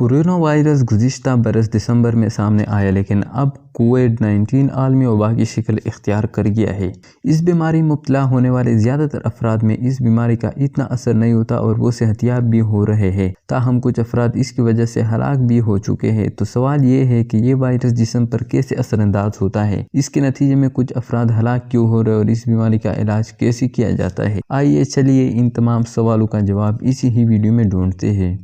Corona virus गुज़िश्ता बरस दिसंबर में सामने आया, लेकिन अब कोविड-19 आलमी वबा की शक्ल इख्तियार कर गया है। इस बीमारी में मुब्तला होने वाले ज़्यादातर अफराद में इस बीमारी का इतना असर नहीं होता और वो सेहतियाब भी हो रहे हैं। ताहम कुछ अफराद इसकी वजह से हलाक भी हो चुके हैं। तो सवाल ये है कि ये वायरस जिस्म पर कैसे असरअंदाज होता है, इसके नतीजे में कुछ अफराद हलाक क्यों हो रहे और इस बीमारी का इलाज कैसे किया जाता है। आइए चलिए इन तमाम सवालों का जवाब इसी ही वीडियो में ढूंढते हैं।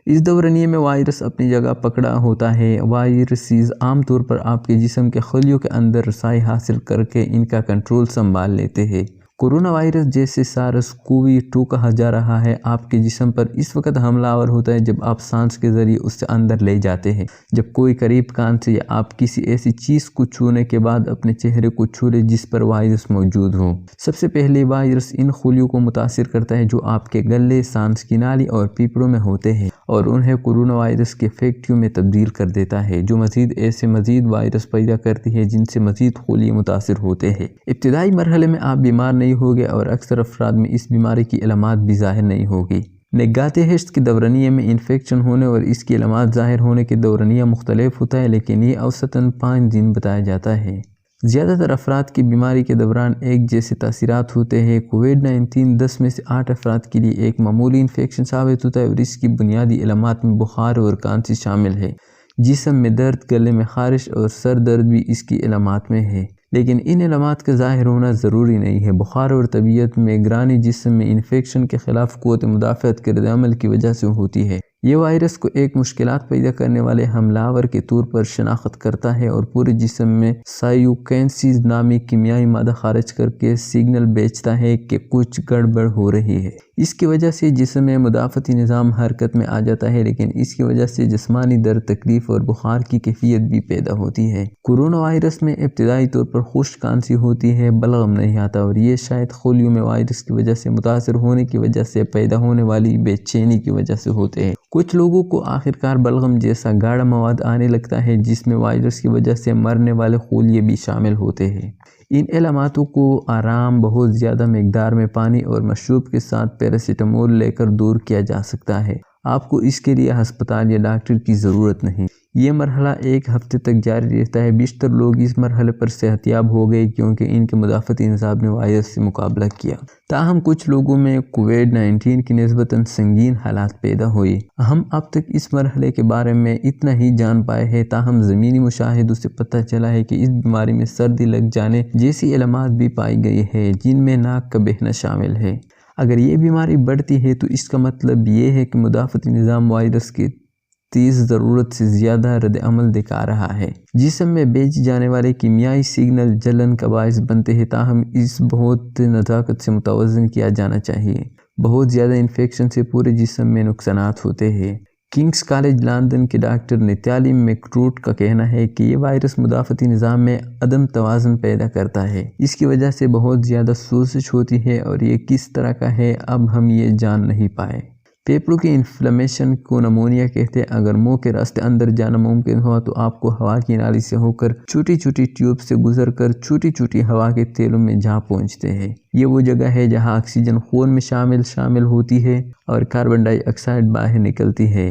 इस दौरानिये में वायरस अपनी जगह पकड़ा होता है। वायरसेस आमतौर पर आपके जिस्म के खलियों के अंदर रसाई हासिल करके इनका कंट्रोल संभाल लेते हैं। कोरोना वायरस जैसे SARS-CoV-2 कहा जा रहा है आपके जिस्म पर इस वक्त हमलावर होता है जब आप सांस के ज़रिए उससे अंदर ले जाते हैं। जब कोई करीब कान से या आप किसी ऐसी चीज़ को छूने के बाद अपने चेहरे को छू ले जिस पर वायरस मौजूद हो। सबसे पहले वायरस इन खलियों को मुतासिर करता है जो आपके गले, सांस की नाली और फेफड़ों में होते हैं और उन्हें कोरोना वायरस के फैक्टियों में तब्दील कर देता है, जो मज़ीद वायरस पैदा करती है जिनसे मज़ीद खलिए मुतासिर होते हैं। इब्तिदाई मरहले में आप बीमार नहीं होगे और अक्सर अफराद में इस बीमारी की अलामात भी ज़ाहिर नहीं होगी। निगाह हश्त के दौरानिये में इन्फेक्शन होने और इसकी अलामात ज़ाहिर होने के दौरानिया मुख्तलिफ होता है, लेकिन ये औसतन 5 दिन बताया जाता है। ज़्यादातर अफराद की बीमारी के दौरान एक जैसे तासीरात होते हैं। कोविड-19 10 में से 8 अफराद के लिए एक मामूली इन्फेक्शन साबित होता है और इसकी बुनियादी अलामात में बुखार और खांसी शामिल है। जिस्म में दर्द, गले में खारिश और सर दर्द भी इसकी अलामात में है, लेकिन इन अलामात का ज़ाहिर होना ज़रूरी नहीं है। बुखार और तबीयत में निगरानी जिस्म में इन्फेक्शन के ख़िलाफ़ क़ुव्वत मुदाफ़अत के रद्द-ए-अमल की वजह से होती है। ये वायरस को एक मुश्किलात पैदा करने वाले हमलावर के तौर पर शनाख्त करता है और पूरे जिस्म में साइटोकाइनेसिस नामी कीमियाई मादा खारिज करके सिग्नल भेजता है कि कुछ गड़बड़ हो रही है। इसकी वजह से जिस्म में मुदाफ़ती निज़ाम हरकत में आ जाता है, लेकिन इसकी वजह से जिस्मानी दर्द, तकलीफ और बुखार की कैफियत भी पैदा होती है। कोरोना वायरस में इब्तिदाई तौर पर खुश्क खांसी होती है, बलगम नहीं आता और ये शायद खलियों में वायरस की वजह से मुतासर होने की वजह से पैदा होने वाली बेचैनी की वजह से होते हैं। कुछ लोगों को आखिरकार बलगम जैसा गाढ़ा मवाद आने लगता है जिसमें वायरस की वजह से मरने वाले खलिए भी शामिल होते हैं। इन अलामातों को आराम, बहुत ज़्यादा मिकदार में पानी और मशरूब के साथ पैरासीटामोल लेकर दूर किया जा सकता है। आपको इसके लिए अस्पताल या डॉक्टर की ज़रूरत नहीं। ये मरहला 1 हफ्ते तक जारी रहता है। बेशतर लोग इस मरहले पर सेहतियाब हो गए क्योंकि इनके मुदाफ़ती निज़ाम ने वायरस से मुकाबला किया। ताहम कुछ लोगों में कोविड-19 की निस्बतन संगीन हालात पैदा हुए। हम अब तक इस मरहले के बारे में इतना ही जान पाए हैं। ताहम ज़मीनी मुशाहिदों से पता चला है कि इस बीमारी में सर्दी लग जाने जैसी अलामात भी पाई गई है, जिनमें नाक का बहना शामिल है। अगर ये बीमारी बढ़ती है तो इसका मतलब ये है कि मुदाफ़ती निज़ाम वायरस की तेज़ ज़रूरत से ज़्यादा रद्द-ए-अमल दिखा रहा है। जिस्म में भेजे जाने वाले कीमियाई सिग्नल जलन का बायस बनते हैं। ताहम इस बहुत नज़ाकत से मुतवज़्ज़न किया जाना चाहिए। बहुत ज़्यादा इन्फेक्शन से पूरे जिस्म में नुकसानात होते हैं। किंग्स कॉलेज लंदन के डॉक्टर नित्याली मैकरूट का कहना है कि ये वायरस मुदाफ़ती निज़ाम में अदम तवाज़ुन पैदा करता है। इसकी वजह से बहुत ज़्यादा सोजिश होती है और ये किस तरह का है अब हम ये जान नहीं पाए। फेफड़ों की इन्फ्लेमेशन को नमोनिया कहते हैं। अगर मुंह के रास्ते अंदर जाना मुमकिन हुआ तो आपको हवा की नाली से होकर छोटी छोटी ट्यूब से गुजरकर छोटी छोटी हवा के तेलों में जहाँ पहुँचते हैं। ये वो जगह है जहाँ ऑक्सीजन खून में शामिल होती है और कार्बन डाइऑक्साइड बाहर निकलती है।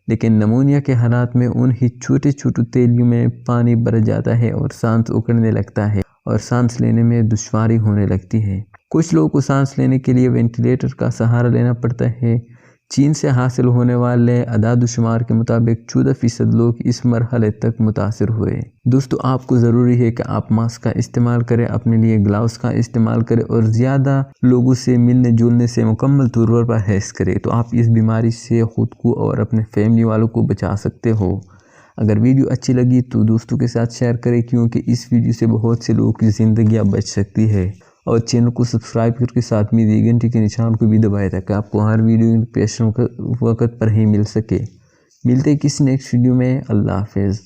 लेकिन नमोनिया के हालात में उन ही छोटे छोटे तेलियों में पानी भर जाता है और सांस उखड़ने लगता है और सांस लेने में दुश्वारी होने लगती है। कुछ लोगों को सांस लेने के लिए वेंटिलेटर का सहारा लेना पड़ता है। चीन से हासिल होने वाले अदाद-ओ-शुमार के मुताबिक 14% लोग इस मरहले तक मुतासिर हुए। दोस्तों, आपको ज़रूरी है कि आप मास्क का इस्तेमाल करें, अपने लिए ग्लव्स का इस्तेमाल करें और ज़्यादा लोगों से मिलने जुलने से मुकम्मल तौर पर परहेज़ करें। तो आप इस बीमारी से ख़ुद को और अपने फैमिली वालों को बचा सकते हो। अगर वीडियो अच्छी लगी तो दोस्तों के साथ शेयर करें क्योंकि इस वीडियो से बहुत से लोगों की ज़िंदगियाँ बच सकती है। और चैनल को सब्सक्राइब करके साथ में दी घंटी के निशान को भी दबाएं ताकि आपको हर वीडियो पेश वक्त पर ही मिल सके। मिलते किसी नेक्स्ट वीडियो में। अल्लाह हाफ़िज़।